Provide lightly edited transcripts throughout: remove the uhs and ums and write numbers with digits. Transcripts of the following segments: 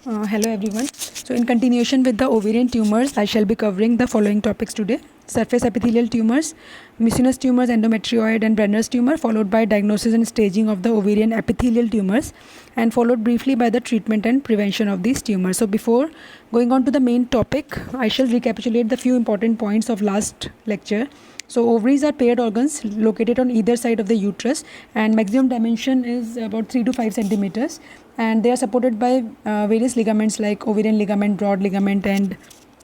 Hello everyone. So in continuation with the ovarian tumors, I shall be covering the following topics today. Surface epithelial tumors, mucinous tumors, endometrioid and Brenner's tumor, followed by diagnosis and staging of the ovarian epithelial tumors, and followed briefly by the treatment and prevention of these tumors. So before going on to the main topic, I shall recapitulate the few important points of last lecture. So ovaries are paired organs located on either side of the uterus, and maximum dimension is about 3 to 5 centimeters, and they are supported by various ligaments like ovarian ligament, broad ligament, and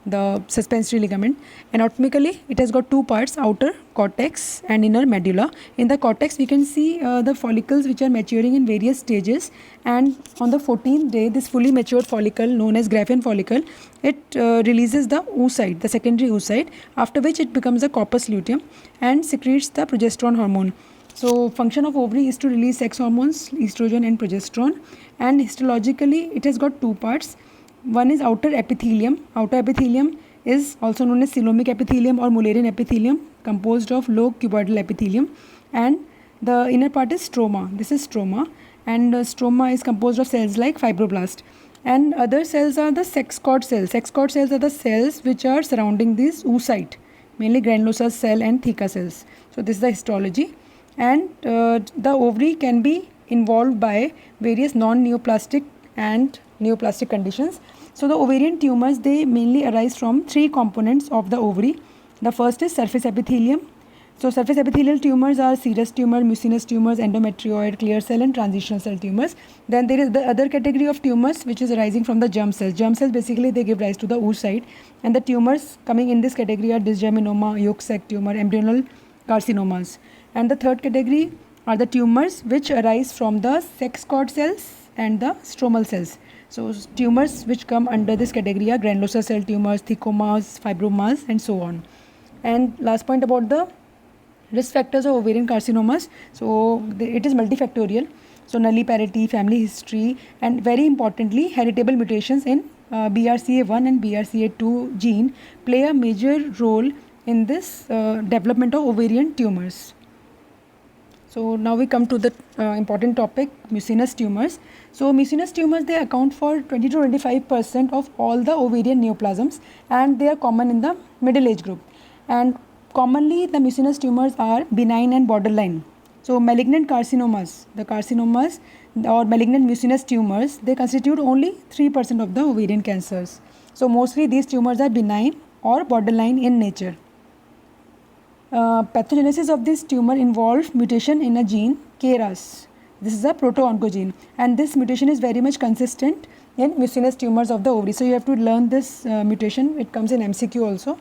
the suspensory ligament. Anatomically, it has got two parts: outer cortex and inner medulla. In the cortex, we can see the follicles which are maturing in various stages, and on the 14th day, this fully matured follicle, known as Graafian follicle, it releases the oocyte, the secondary oocyte, after which it becomes a corpus luteum and secretes the progesterone hormone. So function of ovary is to release sex hormones, estrogen and progesterone, and histologically it has got two parts. One is outer epithelium. Outer epithelium is also known as coelomic epithelium or Mullerian epithelium, composed of low cuboidal epithelium, and the inner part is stroma. This is stroma, and stroma is composed of cells like fibroblast. And other cells are the sex cord cells. Sex cord cells are the cells which are surrounding this oocyte, mainly granulosa cell and theca cells. So this is the histology. And the ovary can be involved by various non-neoplastic and neoplastic conditions. So the ovarian tumors, they mainly arise from three components of the ovary. The first is surface epithelium. So surface epithelial tumors are serous tumor, mucinous tumors, endometrioid, clear cell and transitional cell tumors. Then there is the other category of tumors which is arising from the germ cells. Germ cells, basically they give rise to the oocyte, and the tumors coming in this category are dysgerminoma, yolk sac tumor, embryonal carcinomas. And the third category are the tumors which arise from the sex cord cells and the stromal cells. So tumors which come under this category are granulosa cell tumors, thecomas, fibromas, and so on. And last point about the risk factors of ovarian carcinomas. So it is multifactorial. So nulliparity, family history, and very importantly, heritable mutations in BRCA1 and BRCA2 gene play a major role in this development of ovarian tumors. So now we come to the important topic, mucinous tumors. So mucinous tumors, they account for 20 to 25% of all the ovarian neoplasms, and they are common in the middle age group. And commonly the mucinous tumors are benign and borderline. So malignant carcinomas, the carcinomas or malignant mucinous tumors, they constitute only 3% of the ovarian cancers. So mostly these tumors are benign or borderline in nature. Pathogenesis of this tumor involves mutation in a gene KRAS. This is a proto-oncogene, and this mutation is very much consistent in mucinous tumors of the ovary. So you have to learn this mutation. It comes in MCQ also.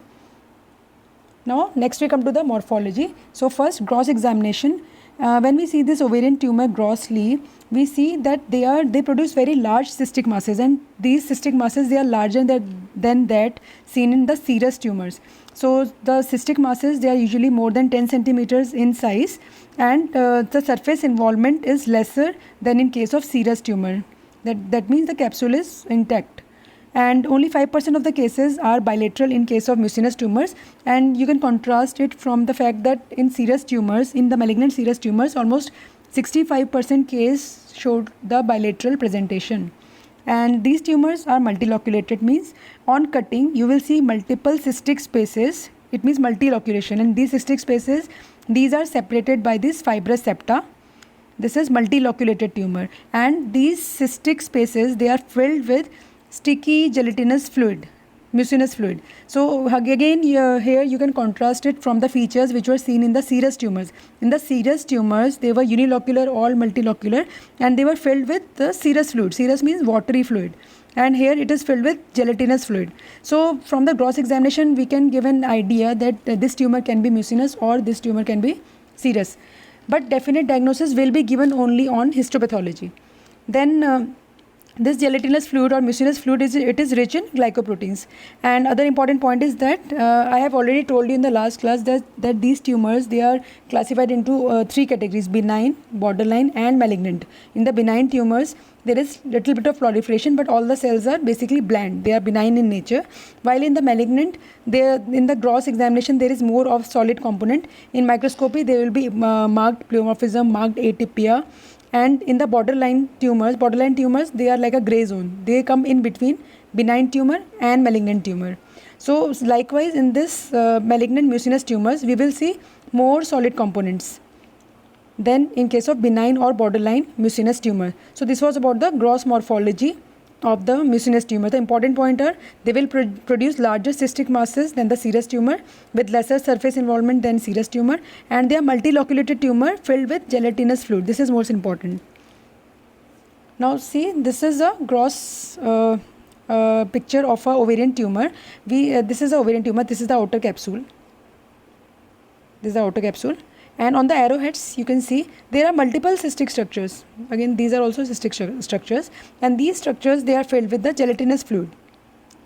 Now next we come to the morphology. So first, gross examination. When we see this ovarian tumor grossly, we see that they produce very large cystic masses, and these cystic masses, they are larger than that seen in the serous tumors. So the cystic masses, they are usually more than 10 centimeters in size, and the surface involvement is lesser than in case of serous tumor. That means the capsule is intact. And only 5% of the cases are bilateral in case of mucinous tumors, and you can contrast it from the fact that in serous tumors, in the malignant serous tumors, almost 65% case showed the bilateral presentation. And these tumors are multiloculated, means on cutting you will see multiple cystic spaces. It means multiloculation, and these cystic spaces, these are separated by this fibrous septa. This is multiloculated tumor, and these cystic spaces, they are filled with sticky gelatinous fluid, mucinous fluid. So again here you can contrast it from the features which were seen in the serous tumors. In the serous tumors, they were unilocular or multilocular, and they were filled with the serous fluid. Serous means watery fluid, and here it is filled with gelatinous fluid. So from the gross examination we can give an idea that this tumor can be mucinous or this tumor can be serous, but definite diagnosis will be given only on histopathology. Then this gelatinous fluid or mucinous fluid is rich in glycoproteins. And other important point is that I have already told you in the last class that these tumors, they are classified into three categories: benign, borderline and malignant. In the benign tumors, there is little bit of proliferation, but all the cells are basically bland. They are benign in nature. While in the malignant, in the gross examination, there is more of solid component. In microscopy, there will be marked pleomorphism, marked atypia, And in the borderline tumors, they are like a gray zone. They come in between benign tumor and malignant tumor. So likewise, in this malignant mucinous tumors, we will see more solid components than in case of benign or borderline mucinous tumor. So this was about the gross morphology of the mucinous tumor. The important point are they will produce larger cystic masses than the serous tumor with lesser surface involvement than serous tumor, and they are multiloculated tumor filled with gelatinous fluid. This is most important. Now see, this is a gross picture of a ovarian tumor. This is a ovarian tumor. This is the outer capsule. This is the outer capsule. And on the arrowheads, you can see there are multiple cystic structures. Again, these are also cystic structures. And these structures, they are filled with the gelatinous fluid.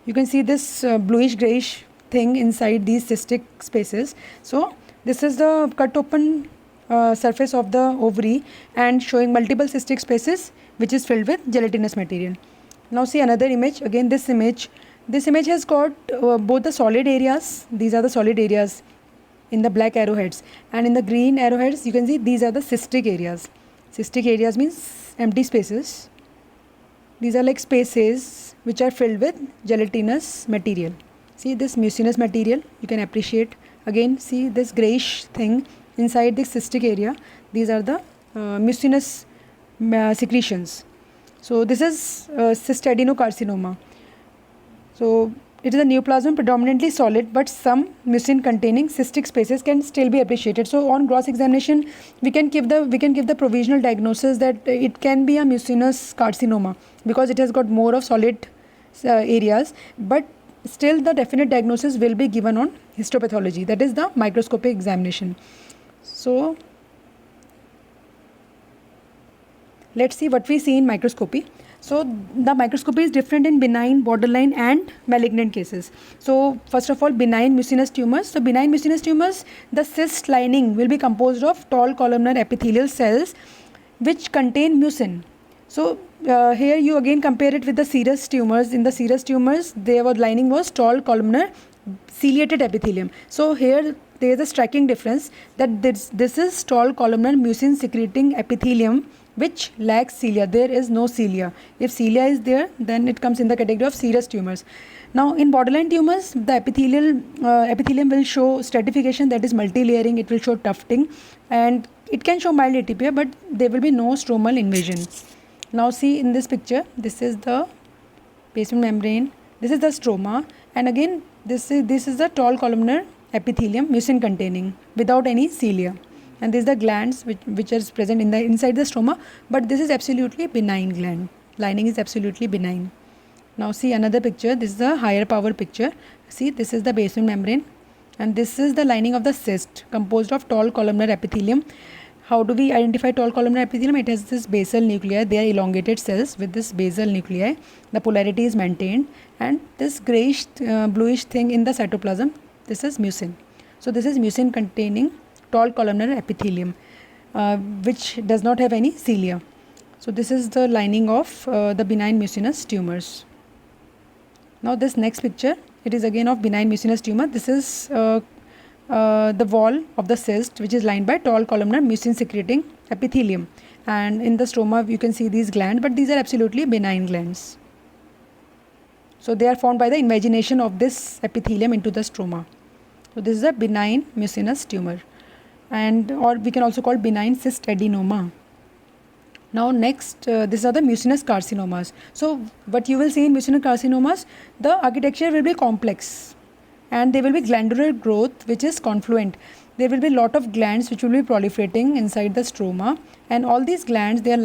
You can see this bluish grayish thing inside these cystic spaces. So this is the cut open surface of the ovary and showing multiple cystic spaces which is filled with gelatinous material. Now see another image. Again, this image has got both the solid areas. These are the solid areas in the black arrowheads, and in the green arrowheads you can see these are the cystic areas. Cystic areas means empty spaces. These are like spaces which are filled with gelatinous material. See this mucinous material, you can appreciate. Again, see this grayish thing inside this cystic area. These are the mucinous secretions. So this is cystadenocarcinoma. So it is a neoplasm predominantly solid, but some mucin containing cystic spaces can still be appreciated. So on gross examination, we can give the provisional diagnosis that it can be a mucinous carcinoma because it has got more of solid areas, but still the definite diagnosis will be given on histopathology, that is the microscopic examination. So let's see what we see in microscopy. So the microscopy is different in benign, borderline and malignant cases. So first of all, benign mucinous tumors. So benign mucinous tumors, the cyst lining will be composed of tall columnar epithelial cells which contain mucin. So here you again compare it with the serous tumors. In the serous tumors, their lining was tall columnar ciliated epithelium. So here there is a striking difference that this is tall columnar mucin secreting epithelium which lacks cilia. There is no cilia. If cilia is there, then it comes in the category of serous tumors. Now in borderline tumors, the epithelium will show stratification, that is multi-layering. It will show tufting and it can show mild atypia, but there will be no stromal invasion. Now see in this picture, this is the basement membrane, this is the stroma, and again this is the tall columnar epithelium mucin containing without any cilia. And this is the glands which is present inside the stroma, but this is absolutely benign gland. Lining is absolutely benign. Now see another picture. This is a higher power picture. See, this is the basement membrane and this is the lining of the cyst composed of tall columnar epithelium. How do we identify tall columnar epithelium? It has this basal nuclei. They are elongated cells with this basal nuclei. The polarity is maintained, and this grayish bluish thing in the cytoplasm, this is mucin. So this is mucin containing tall columnar epithelium which does not have any cilia. So this is the lining of the benign mucinous tumors. Now this next picture, it is again of benign mucinous tumor. This is the wall of the cyst which is lined by tall columnar mucin secreting epithelium, and in the stroma you can see these glands, but these are absolutely benign glands. So they are formed by the invagination of this epithelium into the stroma. So this is a benign mucinous tumor, and or we can also call benign cystadenoma. Now next, these are the mucinous carcinomas. So what you will see in mucinous carcinomas, the architecture will be complex and there will be glandular growth which is confluent. There will be a lot of glands which will be proliferating inside the stroma, and all these glands, they are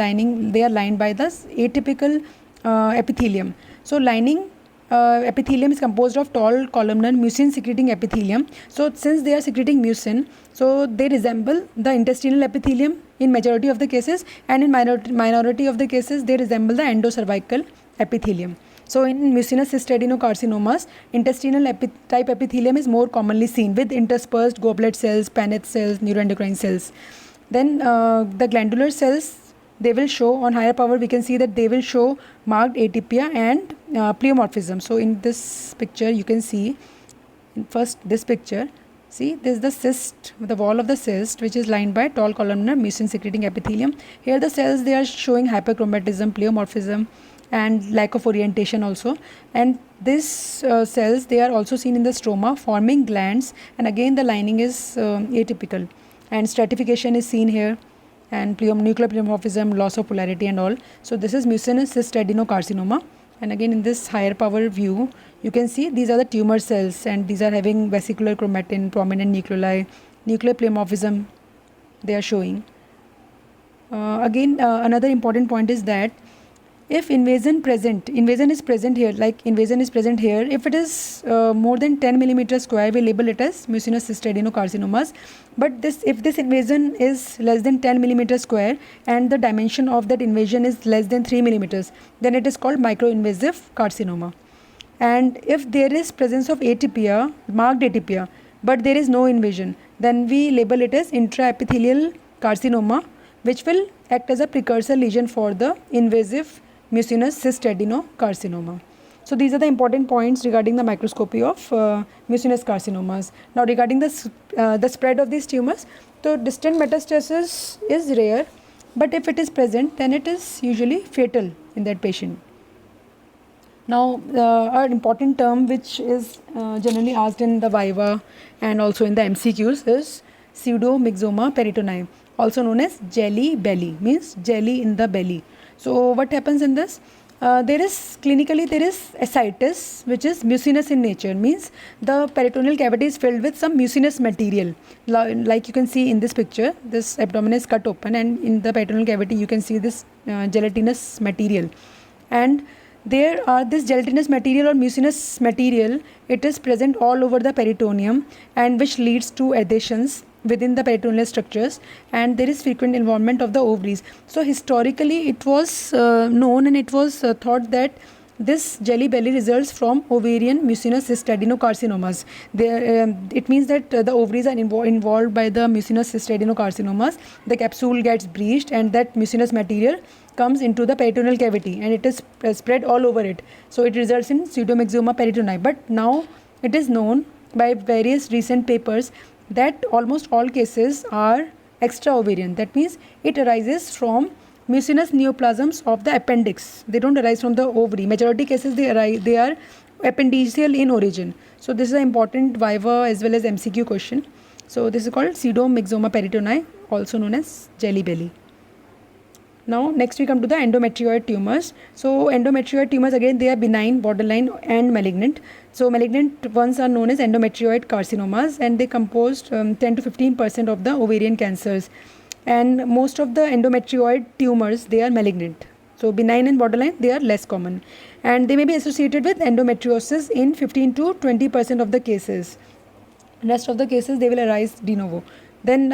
lined by this atypical epithelium. So lining epithelium is composed of tall columnar mucin secreting epithelium. So since they are secreting mucin, so they resemble the intestinal epithelium in majority of the cases, and in minority of the cases they resemble the endocervical epithelium. So in mucinous cystadenocarcinomas, intestinal type epithelium is more commonly seen with interspersed goblet cells, Paneth cells, neuroendocrine cells. Then the glandular cells, they will show on higher power, we can see that they will show marked atypia and pleomorphism. So in this picture you can see, in first this picture, See, this is the cyst, the wall of the cyst, which is lined by tall columnar mucin secreting epithelium. Here the cells, they are showing hyperchromatism, pleomorphism, and lack of orientation also. And these cells, they are also seen in the stroma forming glands, and again the lining is atypical, and stratification is seen here, and nuclear pleomorphism, loss of polarity and all. So this is mucinous cyst adenocarcinoma. And again in this higher power view, you can see these are the tumor cells, and these are having vesicular chromatin, prominent nucleoli, nuclear pleomorphism they are showing. Another important point is that if invasion is present here, if it is more than 10 millimeter square, we label it as mucinous cyst adenocarcinomas. But if this invasion is less than 10 millimeter square and the dimension of that invasion is less than 3 millimeters, then it is called microinvasive carcinoma. And if there is presence of atypia, marked atypia, but there is no invasion, then we label it as intraepithelial carcinoma, which will act as a precursor lesion for the invasive mucinous cyst adenocarcinoma. So these are the important points regarding the microscopy of mucinous carcinomas. Now regarding the spread of these tumors, so distant metastasis is rare, but if it is present, then it is usually fatal in that patient. Now, an important term which is generally asked in the viva and also in the MCQs is pseudomyxoma peritonei, also known as jelly belly, means jelly in the belly. So what happens in this? There is ascites, which is mucinous in nature, means the peritoneal cavity is filled with some mucinous material. Like you can see in this picture, this abdomen is cut open, and in the peritoneal cavity you can see this gelatinous material. And there are this gelatinous material or mucinous material, it is present all over the peritoneum, and which leads to adhesions within the peritoneal structures, and there is frequent involvement of the ovaries. So historically it was known, and it was thought that this jelly belly results from ovarian mucinous cyst adenocarcinomas. It means that the ovaries are involved by the mucinous cyst adenocarcinomas. The capsule gets breached, and that mucinous material comes into the peritoneal cavity, and it is spread all over it. So it results in pseudomyxoma peritonei. But now it is known by various recent papers that almost all cases are extra ovarian. That means it arises from mucinous neoplasms of the appendix. They don't arise from the ovary. Majority cases they are appendiceal in origin. So this is an important viva as well as MCQ question. So this is called pseudomyxoma peritonei, also known as jelly belly. Now next we come to the endometrioid tumors. So endometrioid tumors, again they are benign, borderline and malignant. So malignant ones are known as endometrioid carcinomas, and they composed 10 to 15% of the ovarian cancers. And most of the endometrioid tumors, they are malignant. So benign and borderline, they are less common, and they may be associated with endometriosis in 15 to 20% of the cases. Rest of the cases, they will arise de novo. Then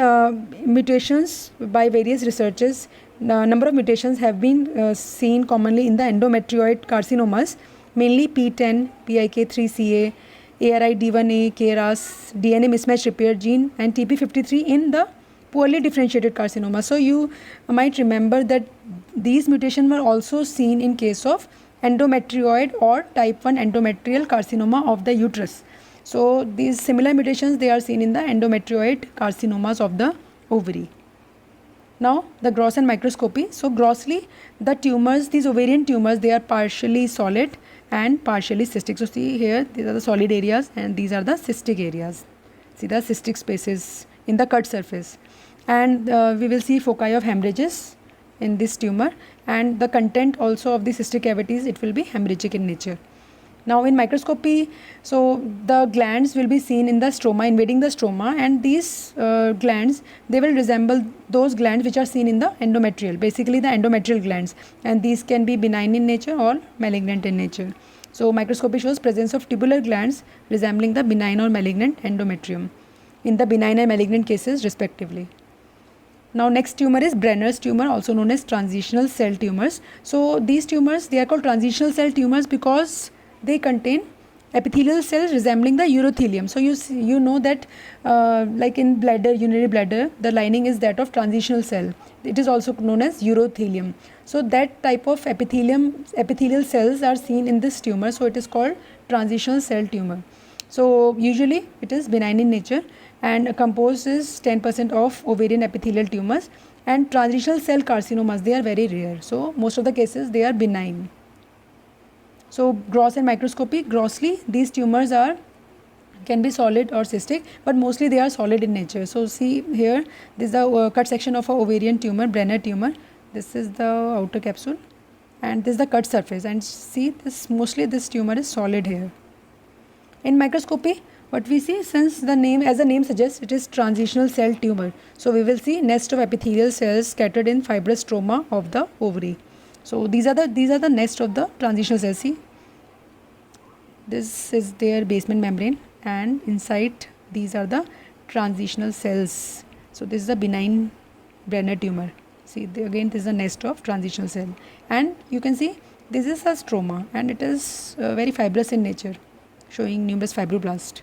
mutations by various researchers, number of mutations have been seen commonly in the endometrioid carcinomas, mainly PTEN, PIK3CA, ARID1A, KRAS, DNA mismatch repair gene, and TP53 in the poorly differentiated carcinoma. So you might remember that these mutations were also seen in case of endometrioid or type 1 endometrial carcinoma of the uterus. So these similar mutations, they are seen in the endometrioid carcinomas of the ovary. Now the gross and microscopy. So grossly, the tumors, these ovarian tumors, they are partially solid and partially cystic. So see here, these are the solid areas and these are the cystic areas. See the cystic spaces in the cut surface. And we will see foci of hemorrhages in this tumor, and the content also of the cystic cavities, it will be hemorrhagic in nature. Now in microscopy, so the glands will be seen in the stroma, invading the stroma, and these glands, they will resemble those glands which are seen in the endometrial, basically the endometrial glands, and these can be benign in nature or malignant in nature. So microscopy shows presence of tubular glands resembling the benign or malignant endometrium in the benign and malignant cases respectively. Now next tumor is Brenner's tumor, also known as transitional cell tumors. So these tumors, they are called transitional cell tumors because they contain epithelial cells resembling the urothelium. So you know that like in bladder, urinary bladder, the lining is that of transitional cell. It is also known as urothelium. So that type of epithelial cells are seen in this tumor. So it is called transitional cell tumor. So usually it is benign in nature and composes 10% of ovarian epithelial tumors, and transitional cell carcinomas, they are very rare. So most of the cases they are benign. So gross and microscopy, grossly these tumors can be solid or cystic, but mostly they are solid in nature. So see here, this is the cut section of a ovarian tumor, Brenner tumor. This is the outer capsule and this is the cut surface, and see this, mostly this tumor is solid here. In microscopy, what we see, since the name, as the name suggests, it is transitional cell tumor. So we will see nest of epithelial cells scattered in fibrous stroma of the ovary. So these are the nest of the transitional cells. See, this is their basement membrane, and inside these are the transitional cells. So this is a benign Brenner tumor. See, again this is a nest of transitional cell, and you can see this is a stroma, and it is very fibrous in nature, showing numerous fibroblasts.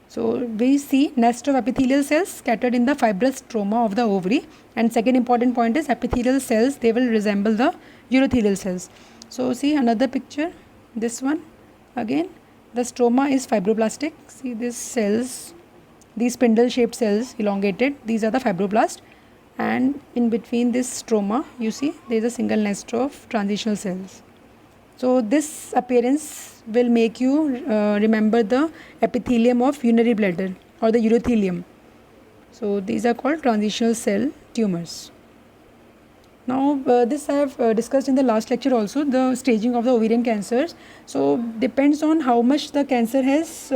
So we see nest of epithelial cells scattered in the fibrous stroma of the ovary. And second important point is epithelial cells, they will resemble the urothelial cells. So see another picture, this one. Again, the stroma is fibroblastic. See these cells, these spindle shaped cells, elongated, these are the fibroblasts, and in between this stroma you see there is a single nest of transitional cells. So this appearance will make you remember the epithelium of urinary bladder or the urothelium. So these are called transitional cell tumors. Now this I have discussed in the last lecture also, the staging of the ovarian cancers. So depends on how much the cancer has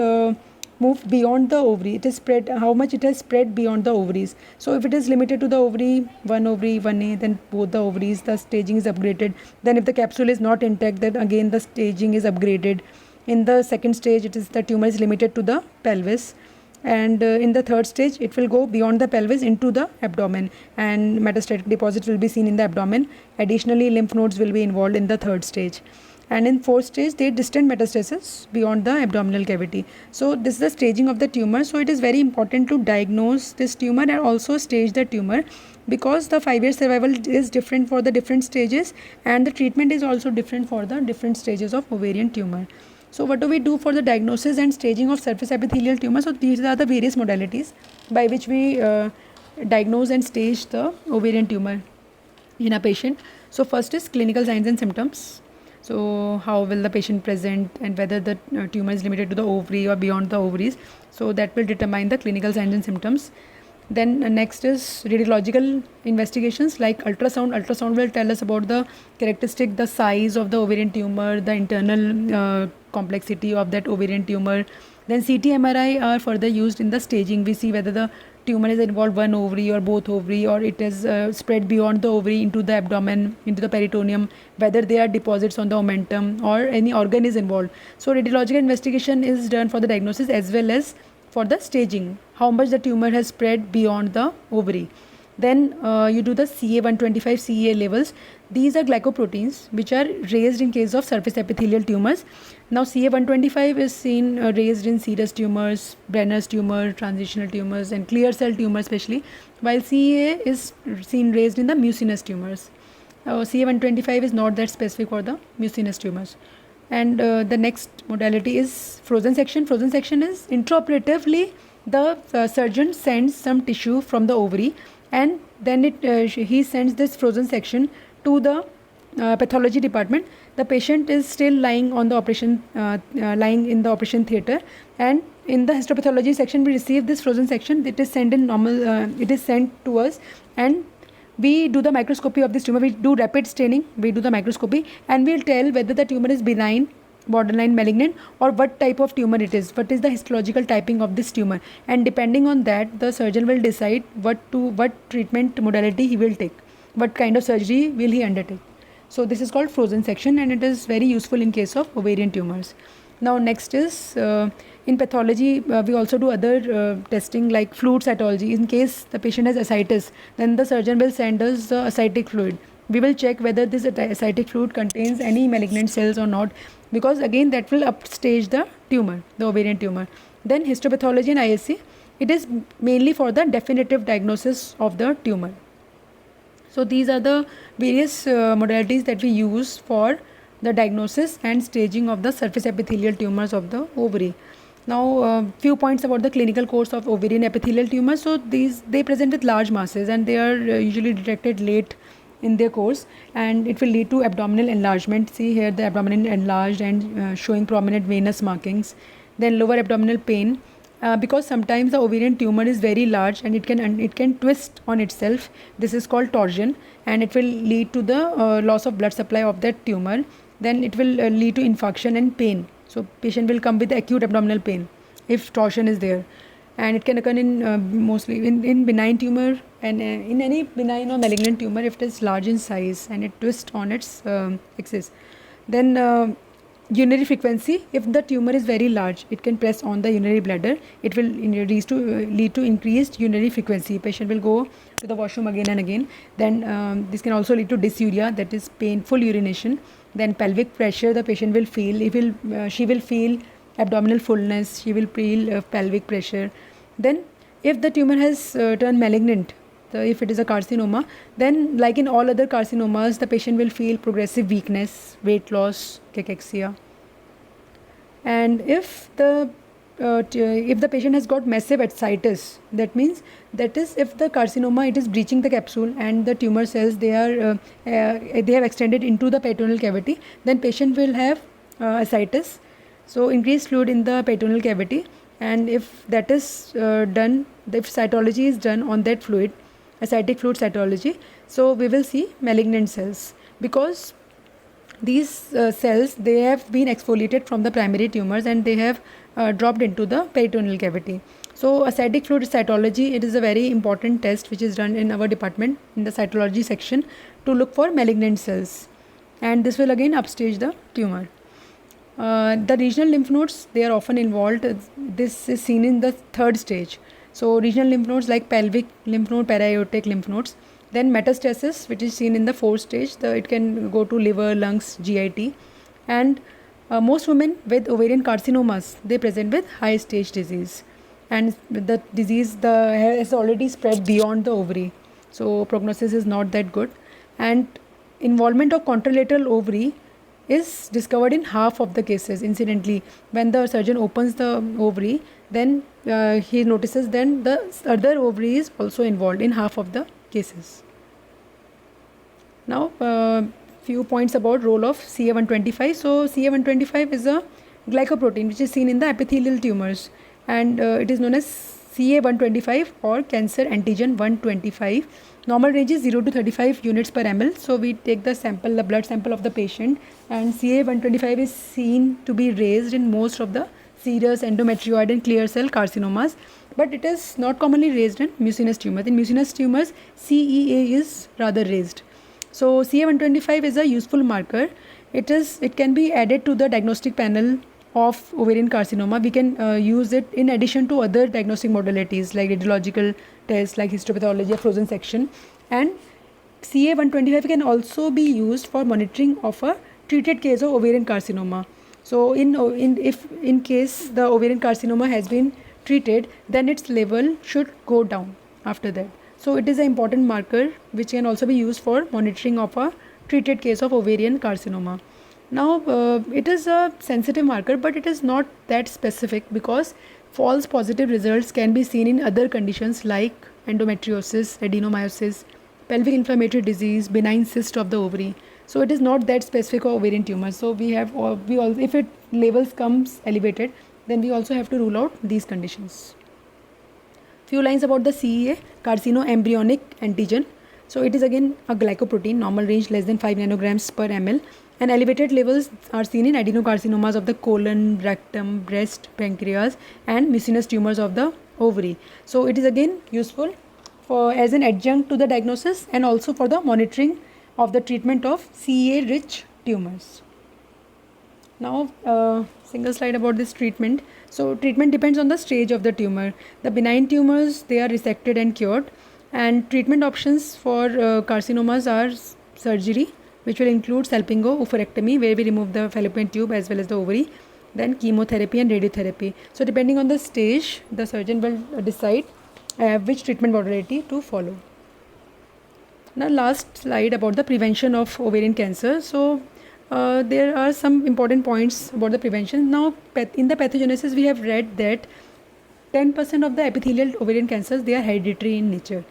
moved beyond the ovary, it is spread, how much it has spread beyond the ovaries. So if it is limited to the ovary 1A, then both the ovaries, the staging is upgraded. Then if the capsule is not intact, then again the staging is upgraded. In the second stage, it is the tumor is limited to the pelvis, and in the third stage it will go beyond the pelvis into the abdomen, and metastatic deposit will be seen in the abdomen. Additionally, lymph nodes will be involved in the third stage, and in fourth stage they distant metastasis beyond the abdominal cavity. So this is the staging of the tumor. So it is very important to diagnose this tumor and also stage the tumor, because the 5-year survival is different for the different stages, and the treatment is also different for the different stages of ovarian tumor. So what do we do for the diagnosis and staging of surface epithelial tumor? So these are the various modalities by which we diagnose and stage the ovarian tumor in a patient. So first is clinical signs and symptoms. So how will the patient present, and whether the tumor is limited to the ovary or beyond the ovaries. So that will determine the clinical signs and symptoms. Then next is radiological investigations like ultrasound. Ultrasound will tell us about the characteristic, the size of the ovarian tumor, the internal complexity of that ovarian tumor. Then CT, MRI are further used in the staging. We see whether the tumor is involved one ovary or both ovary, or it is spread beyond the ovary into the abdomen, into the peritoneum, whether there are deposits on the omentum or any organ is involved. So radiological investigation is done for the diagnosis as well as for the staging, how much the tumor has spread beyond the ovary. Then you do the CA125, CA levels. These are glycoproteins which are raised in case of surface epithelial tumors. Now CA125 is seen raised in serous tumors, Brenner's tumor, transitional tumors, and clear cell tumors especially, while CA is seen raised in the mucinous tumors. CA125 is not that specific for the mucinous tumors. And the next modality is frozen section. Frozen section is intraoperatively the surgeon sends some tissue from the ovary, and then he sends this frozen section to the pathology department. The patient is still lying on the operation, lying in the operation theatre, and in the histopathology section we receive this frozen section. It is sent in normal. It is sent to us, and we do the microscopy of this tumor. We do rapid staining, we do the microscopy, and we'll tell whether the tumor is benign, borderline malignant, or what type of tumor it is, what is the histological typing of this tumor, and depending on that the surgeon will decide what treatment modality he will take, what kind of surgery will he undertake. So this is called frozen section, and it is very useful in case of ovarian tumors. Now next is in pathology, we also do other testing like fluid cytology. In case the patient has ascites, then the surgeon will send us the ascitic fluid. We will check whether this ascitic fluid contains any malignant cells or not, because again that will upstage the tumor, the ovarian tumor. Then histopathology and ISC, it is mainly for the definitive diagnosis of the tumor. So these are the various modalities that we use for the diagnosis and staging of the surface epithelial tumors of the ovary. Now, few points about the clinical course of ovarian epithelial tumors. So they present with large masses, and they are usually detected late in their course, and it will lead to abdominal enlargement. See here, the abdomen enlarged and showing prominent venous markings. Then lower abdominal pain, because sometimes the ovarian tumor is very large and it can twist on itself. This is called torsion, and it will lead to the loss of blood supply of that tumor. Then it will lead to infarction and pain. So patient will come with acute abdominal pain if torsion is there, and it can occur in mostly in benign tumor, and in any benign or malignant tumor if it is large in size and it twists on its axis. Then urinary frequency, if the tumor is very large, it can press on the urinary bladder. It will lead to increased urinary frequency. Patient will go to the washroom again and again. Then this can also lead to dysuria, that is painful urination. Then pelvic pressure, the patient will feel. She will feel abdominal fullness. She will feel pelvic pressure. Then, if the tumor has turned malignant, if it is a carcinoma, then like in all other carcinomas, the patient will feel progressive weakness, weight loss, cachexia. And if the patient has got massive ascites, that means that is if the carcinoma, it is breaching the capsule and the tumor cells, they have extended into the peritoneal cavity, then patient will have ascites, so increased fluid in the peritoneal cavity. And if that is done, if cytology is done on that fluid, ascitic fluid cytology, so we will see malignant cells, because these cells, they have been exfoliated from the primary tumors and they have dropped into the peritoneal cavity. So ascitic fluid cytology, it is a very important test which is done in our department in the cytology section to look for malignant cells, and this will again upstage the tumor. The regional lymph nodes, they are often involved. This is seen in the third stage. So regional lymph nodes like pelvic lymph node, para-aortic lymph nodes. Then metastasis, which is seen in the fourth stage. It can go to liver, lungs, GIT. And most women with ovarian carcinomas, they present with high stage disease. And the disease has already spread beyond the ovary. So prognosis is not that good. And involvement of contralateral ovary is discovered in half of the cases. Incidentally, when the surgeon opens the ovary, then he notices then the other ovary is also involved in half of the cases. Now, few points about role of CA125. So CA125 is a glycoprotein which is seen in the epithelial tumors, and it is known as CA125 or cancer antigen 125. Normal range is 0 to 35 units per ml. So we take the sample, the blood sample of the patient, and CA125 is seen to be raised in most of the serous, endometrioid and clear cell carcinomas, but it is not commonly raised in mucinous tumors. In mucinous tumors, CEA is rather raised. So CA125 is a useful marker. It can be added to the diagnostic panel of ovarian carcinoma. We can use it in addition to other diagnostic modalities like radiological tests like histopathology or frozen section. And CA125 can also be used for monitoring of a treated case of ovarian carcinoma. So if in case the ovarian carcinoma has been treated, then its level should go down after that. So it is an important marker which can also be used for monitoring of a treated case of ovarian carcinoma. Now, it is a sensitive marker, but it is not that specific, because false positive results can be seen in other conditions like endometriosis, adenomyosis, pelvic inflammatory disease, benign cyst of the ovary. So it is not that specific for ovarian tumors. So if it levels comes elevated, then we also have to rule out these conditions. Few lines about the CEA, carcinoembryonic antigen. So it is again a glycoprotein, normal range less than 5 nanograms per ml, and elevated levels are seen in adenocarcinomas of the colon, rectum, breast, pancreas and mucinous tumors of the ovary. So it is again useful as an adjunct to the diagnosis and also for the monitoring of the treatment of CEA rich tumors. Now, single slide about this treatment. So treatment depends on the stage of the tumor. The benign tumors, they are resected and cured, and treatment options for carcinomas are surgery, which will include salpingo, oophorectomy, where we remove the fallopian tube as well as the ovary, then chemotherapy and radiotherapy. So depending on the stage, the surgeon will decide which treatment modality to follow. Now last slide about the prevention of ovarian cancer. So there are some important points about the prevention. Now, in the pathogenesis, we have read that 10% of the epithelial ovarian cancers, they are hereditary in nature.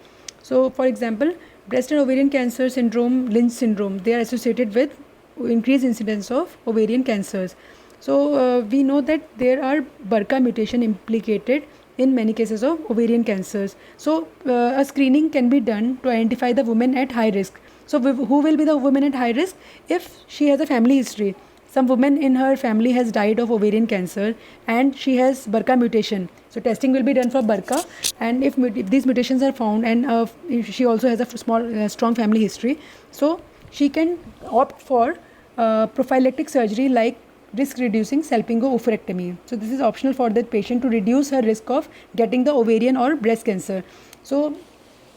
So, for example, breast and ovarian cancer syndrome, Lynch syndrome, they are associated with increased incidence of ovarian cancers. So, we know that there are BRCA mutation implicated in many cases of ovarian cancers. So, a screening can be done to identify the women at high risk. So, who will be the woman at high risk? If she has a family history. Some woman in her family has died of ovarian cancer and she has BRCA mutation. So testing will be done for BRCA, and if these mutations are found, and if she also has a strong family history, so she can opt for prophylactic surgery like risk reducing salpingo-oophorectomy. So this is optional for that patient to reduce her risk of getting the ovarian or breast cancer. So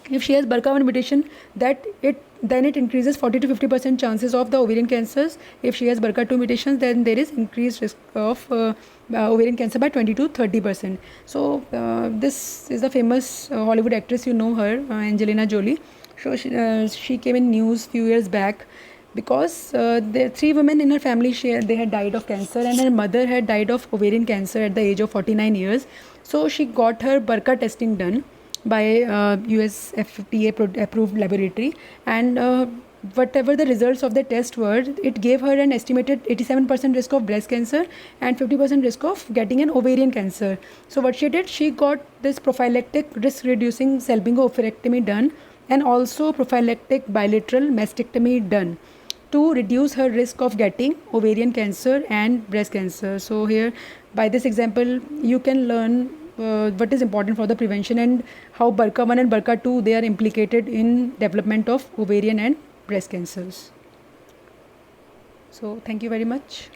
if she has BRCA1 mutation, then it increases 40 to 50% chances of the ovarian cancers. If she has BRCA2 mutations, then there is increased risk of ovarian cancer by 20 to 30%. So this is a famous Hollywood actress, you know her, Angelina Jolie. So she came in news few years back because the 3 women in her family, they had died of cancer, and her mother had died of ovarian cancer at the age of 49 years. So she got her BRCA testing done by US FDA approved laboratory, and whatever the results of the test were, it gave her an estimated 87% risk of breast cancer and 50% risk of getting an ovarian cancer. So what she did, she got this prophylactic risk reducing salpingo-oophorectomy done, and also prophylactic bilateral mastectomy done to reduce her risk of getting ovarian cancer and breast cancer. So here, by this example, you can learn what is important for the prevention and how BRCA1 and BRCA2, they are implicated in development of ovarian and breast cancers. So thank you very much.